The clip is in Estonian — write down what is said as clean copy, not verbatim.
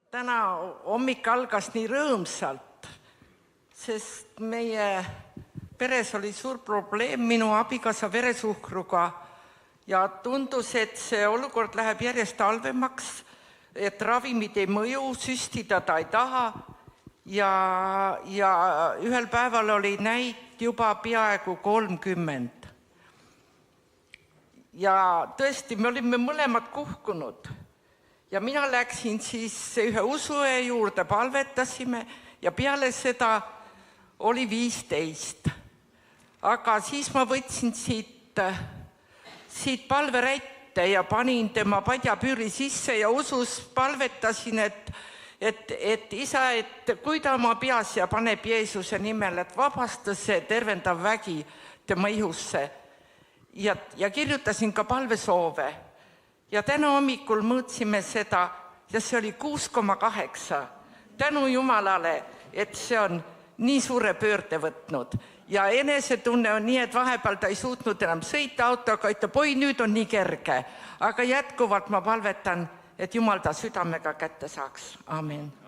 Täna hommik algas nii rõõmsalt, sest meie peres oli suur probleem minu abikaasa veresuhkruga ja tundus, et see olukord läheb järjest halvemaks, et ravimid ei mõju, süstida ta ei taha ja ühel päeval oli näit juba peaaegu 30. Ja tõesti, me olime mõlemad kuhkunud. Ja mina läksin siis ühe usuõe juurde, palvetasime ja peale seda oli 15. Aga siis ma võtsin siit palverätte ja panin tema padjapüüri sisse ja usus palvetasin, et isa, et kui ta oma peas ja paneb Jeesuse nimel, et vabasta see tervendav vägi tema ihusse. Ja kirjutasin ka palvesoove. Ja täna hommikul mõõtsime seda ja see oli 6,8. Tänu Jumalale, et see on nii suure pöörde võtnud. Ja enesetunne on nii, et vahepeal ta ei suutnud enam sõita autoga, ütleb, oi, nüüd on nii kerge. Aga jätkuvalt ma palvetan, et Jumal ta südamega kätte saaks. Amen.